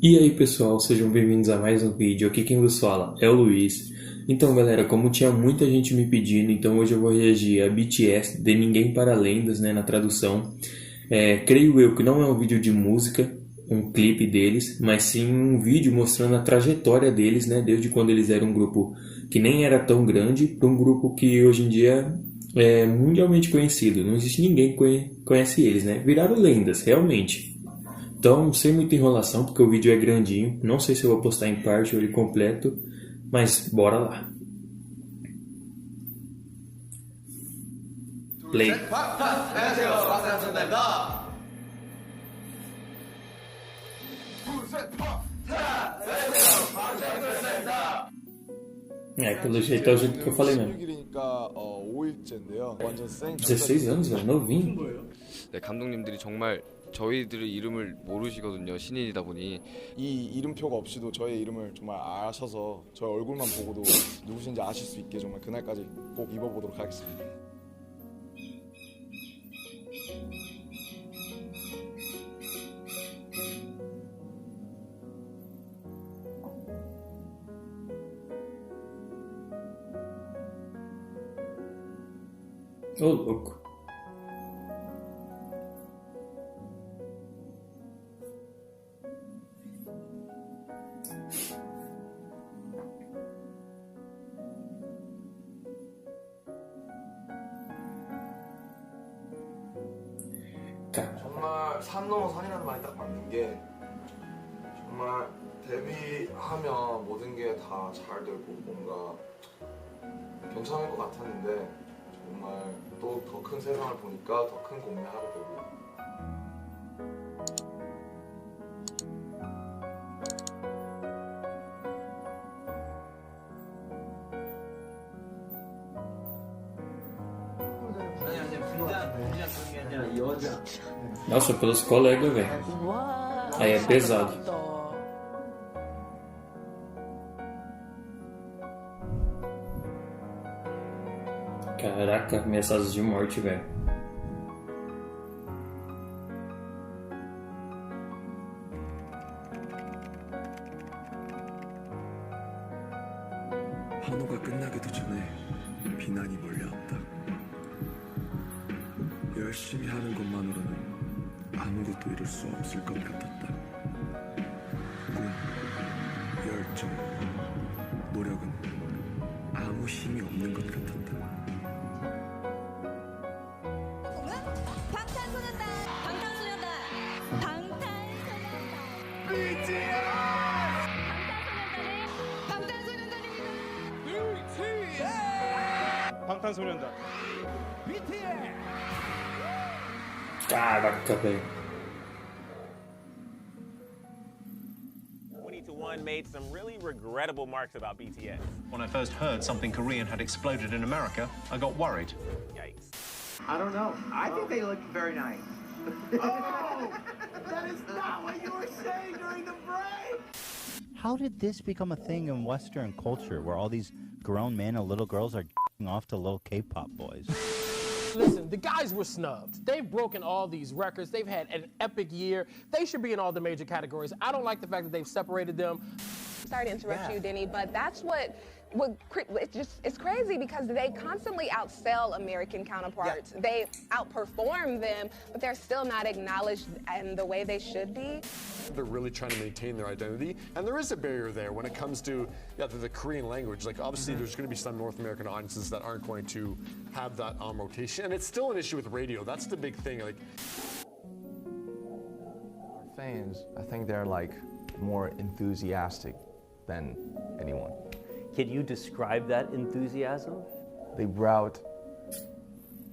E aí pessoal, sejam bem-vindos a mais um vídeo. Aqui quem vos fala é o Luiz. Então galera, como tinha muita gente me pedindo, então hoje eu vou reagir a BTS de Ninguém para Lendas, né, na tradução. Creio eu que não é um vídeo de música, um clipe deles, mas sim um vídeo mostrando a trajetória deles, né, desde quando eles eram um grupo que nem era tão grande para um grupo que hoje em dia é mundialmente conhecido. Não existe ninguém que conhece eles, né? Viraram lendas, realmente. Então, sem muita enrolação, porque o vídeo é grandinho. Não sei se eu vou postar em parte ou ele completo, mas bora lá. Play. Pelo jeito é o jeito que eu falei mesmo. 16 anos, velho, novinho. 네, 감독님들이 정말 저희들의 이름을 모르시거든요. 신인이다 보니 이 이름표가 없이도 저의 이름을 정말 아셔서 저의 얼굴만 보고도 누구신지 아실 수 있게 정말 그날까지 꼭 입어보도록 하겠습니다. Ô, louco. 정말 산 넘어 산이라는 말이 딱 맞는 게 정말 데뷔하면 모든 게 다 잘 되고 뭔가 괜찮을 것 같았는데 정말 또 더 큰 세상을 보니까 더 큰 고민하게 되고 Nossa, pelos colegas, velho. Aí é pesado. Caraca, ameaçadas de morte, velho. 환호가 끝나기도 전에 비난이 몰려왔다. 열심히 하는 것만으로는 아무것도 이룰 수 없을 것 같았다. 꿈, 열정, 노력은 아무 힘이 없는 것 같았다. 방탄소년단! 방탄소년단! 방탄소년단! BTS! 방탄소년단입니다! 방탄소년단 Caraca, velho. 2021 made some really regrettable marks about BTS. When I first heard something Korean had exploded in America, I got worried. Yikes. I don't know. I think they look very nice. Oh, that is not what you were saying during the break! How did this become a thing in Western culture where all these grown men and little girls are off to little K-pop boys? Listen, the guys were snubbed. They've broken all these records. They've had an epic year. They should be in all the major categories. I don't like the fact that they've separated them. Sorry to interrupt you, Denny, but that's it's crazy because they constantly outsell American counterparts. Yeah. They outperform them, but they're still not acknowledged in the way they should be. They're really trying to maintain their identity, and there is a barrier there when it comes to the Korean language. Like obviously there's going to be some North American audiences that aren't going to have that rotation, and it's still an issue with radio. That's the big thing. Like Our fans, I think they're like more enthusiastic than anyone. Can you describe that enthusiasm? They brought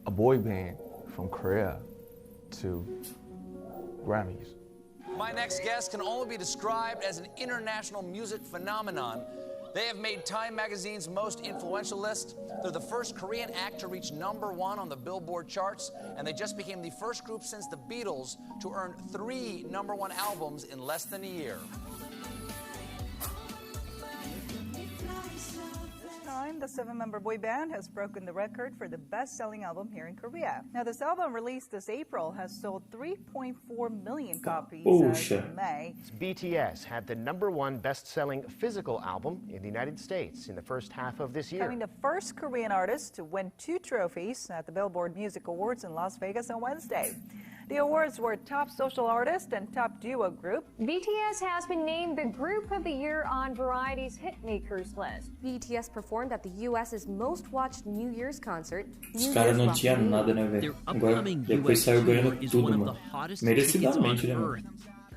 a boy band from Korea to Grammys. My next guest can only be described as an international music phenomenon. They have made Time Magazine's most influential list. They're the first Korean act to reach #1 on the Billboard charts, and they just became the first group since the Beatles to earn 3 #1 albums in less than a year. time, the 7-member boy band has broken the record for the best-selling album here in Korea. Now, this album, released this April, has sold 3.4 million copies as of May. BTS had the #1 best-selling physical album in the United States in the first half of this year. Becoming the first Korean artist to win 2 trophies at the Billboard Music Awards in Las Vegas on Wednesday. The awards were Top Social Artist and Top Duo Group. BTS has been named the Group of the Year on Variety's Hitmakers list. BTS performed at the U.S.'s most watched New Year's concert. Os caras não tinham nada, né, velho? Agora, depois saiu ganhando tudo, mano. Merecidamente, né, mano?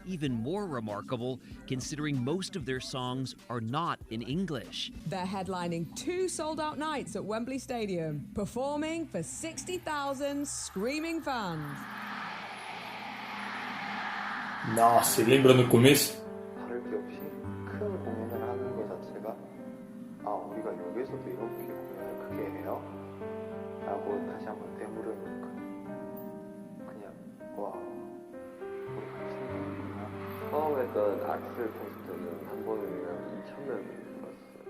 Even more remarkable, considering most of their songs are not in English. They're headlining 2 sold-out nights at Wembley Stadium, performing for 60,000 screaming fans. Nossa, lembra no começo? 다를 게 없이 큰 공연을 하는 것 자체가 우리가 여기서도 이렇게 공연을 크게 해요? 라고 다시 한번 되물으니까 그냥 와 우리 같이 했구나. 처음 했던 아크릴 콘서트는 한 번이면 2,000명이 들었어요.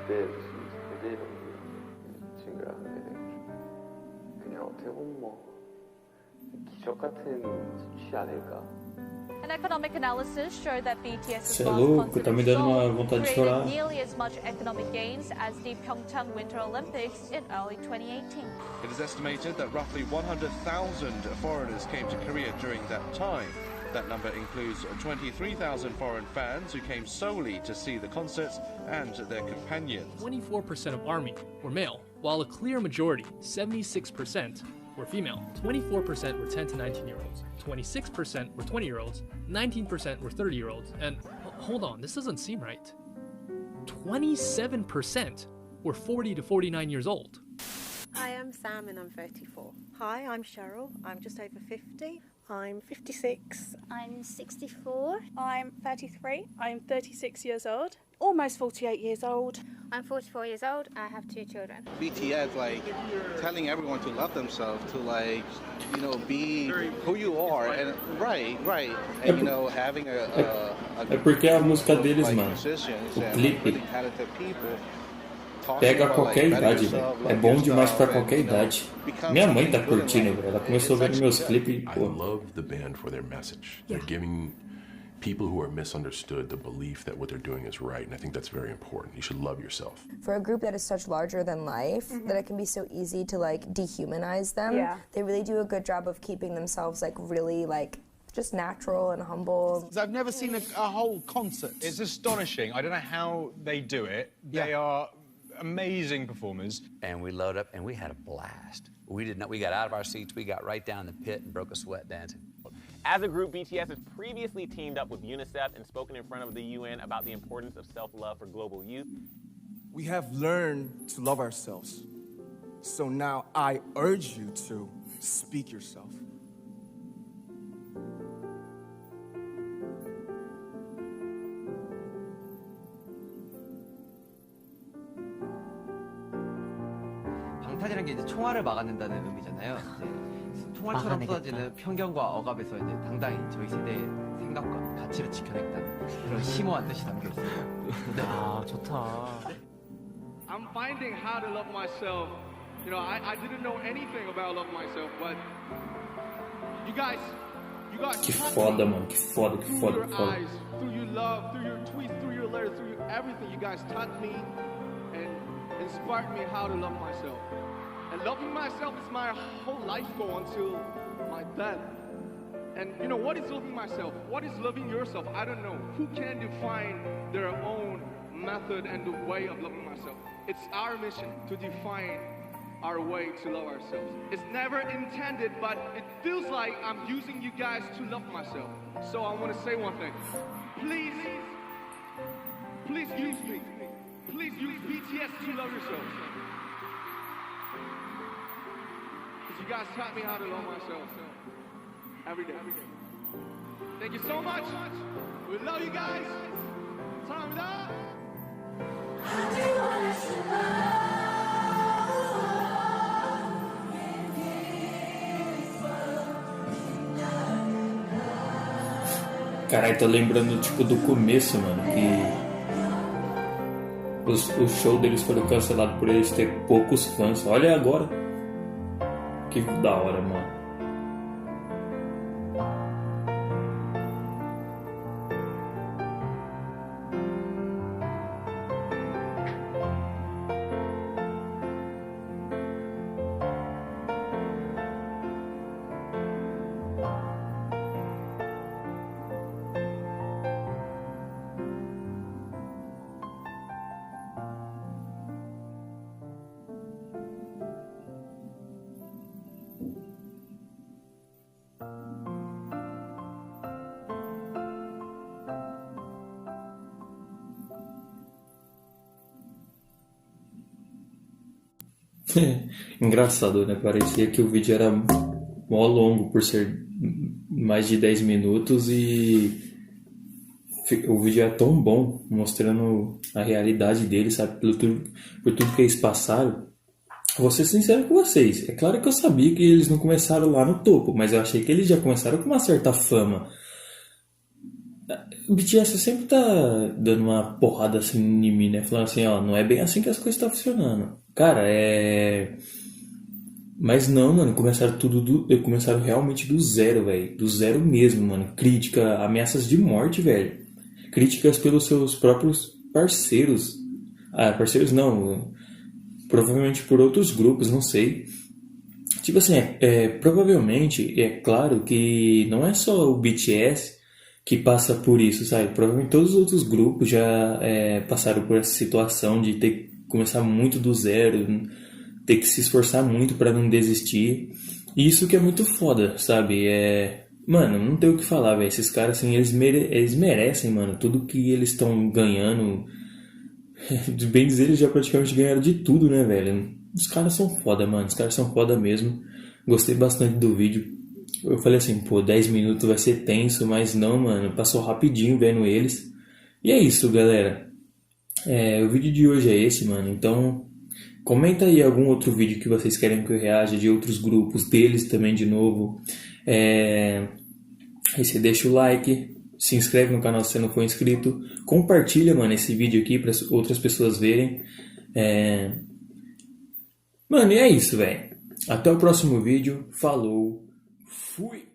22대, 23대 정도 증가하게 돼가지고 그냥 어떻게 보면 뭐 기적 같은 수치 아닐까. An economic analysis showed that BTS's Cê é louco, tá me dando uma vontade de chorar. created nearly as much economic gains as the Pyeongchang Winter Olympics in early 2018. It is estimated that roughly 100,000 foreigners came to Korea during that time. That number includes 23,000 foreign fans who came solely to see the concerts and their companions. 24% of ARMY were male, while a clear majority, 76%, were female. 24% were 10 to 19-year-olds, 26% were 20-year-olds, 19% were 30-year-olds, and hold on, this doesn't seem right. 27% were 40 to 49 years old. Hi, I'm Sam and I'm 34. Hi, I'm Cheryl. I'm just over 50. I'm 56. I'm 64. I'm 33. I'm 36 years old. Almost 48 years old. I'm 44 years old. I have 2 children. BTS, like, telling everyone to love themselves, to, like, you know, be who you are, and right, and you know, having É porque a música deles, mano, o clipe pega qualquer idade, velho. É bom demais pra qualquer idade. Minha mãe tá curtindo, velho. Ela começou vendo meus clipes. I love the band for their message. They're giving people who are misunderstood the belief that what they're doing is right, and I think that's very important. You should love yourself. For a group that is such larger than life, that it can be so easy to like dehumanize them. They really do a good job of keeping themselves like really like just natural and humble. I've never seen a whole concert. It's astonishing. I don't know how they do it. They are amazing performers. And we load up and we had a blast. We got out of our seats, we got right down the pit and broke a sweat dancing. As a group, BTS has previously teamed up with UNICEF and spoken in front of the UN about the importance of self-love for global youth. We have learned to love ourselves. So now I urge you to speak yourself. 방탄이라는 게 이제 총알을 막아낸다는 의미잖아요. 총알처럼 쏟아지는 편견과 억압에서 이제 당당히 저희 세대의 생각과 가치를 지켜내겠다는 그런 심오한 뜻이 담겨 있어요. 아, 좋다. I'm finding how to love myself. You know, I didn't know anything about love myself, but you guys Que foda, mano. Que foda, que foda, que foda. Through your love, through your tweets, through your letters, through everything, you guys taught me and inspired me how to love myself. And loving myself is my whole life goal until my death. And you know, what is loving myself? What is loving yourself? I don't know. Who can define their own method and the way of loving myself? It's our mission to define our way to love ourselves. It's never intended, but it feels like I'm using you guys to love myself. So I want to say one thing. Please use me. Please use BTS to love yourselves. Because you guys taught me how to love myself every day. Thank you so much. We love you guys. 사랑합니다. Caralho, tô lembrando, tipo, do começo, mano, que... o show deles foi cancelado por eles ter poucos fãs. Olha agora. Que da hora, mano. Engraçado, né? Parecia que o vídeo era mó longo por ser mais de 10 minutos e o vídeo é tão bom, mostrando a realidade deles, sabe? Por tudo que eles passaram. Vou ser sincero com vocês. É claro que eu sabia que eles não começaram lá no topo, mas eu achei que eles já começaram com uma certa fama. O BTS sempre tá dando uma porrada assim em mim, né? Falando assim, ó, não é bem assim que as coisas estão funcionando. Cara, Mas não, mano, começaram realmente do zero, velho. Do zero mesmo, mano. Crítica, ameaças de morte, velho. Críticas pelos seus próprios parceiros. Ah, parceiros não. Provavelmente por outros grupos, não sei. Tipo assim, provavelmente, é claro que não é só o BTS que passa por isso, sabe? Provavelmente todos os outros grupos já passaram por essa situação de ter que começar muito do zero, ter que se esforçar muito pra não desistir. E isso que é muito foda, sabe? Mano, não tem o que falar, velho. Esses caras, assim, eles merecem, mano, tudo que eles estão ganhando. De bem dizer, eles já praticamente ganharam de tudo, né, velho? Os caras são foda, mano. Os caras são foda mesmo. Gostei bastante do vídeo. Eu falei assim, pô, 10 minutos vai ser tenso, mas não, mano. Passou rapidinho vendo eles. E é isso, galera. O vídeo de hoje é esse, mano. Então, comenta aí algum outro vídeo que vocês querem que eu reaja, de outros grupos, deles também de novo. Aí você deixa o like, se inscreve no canal se você não for inscrito, compartilha, mano, esse vídeo aqui para outras pessoas verem. Mano, e é isso, velho. Até o próximo vídeo. Falou. Fui.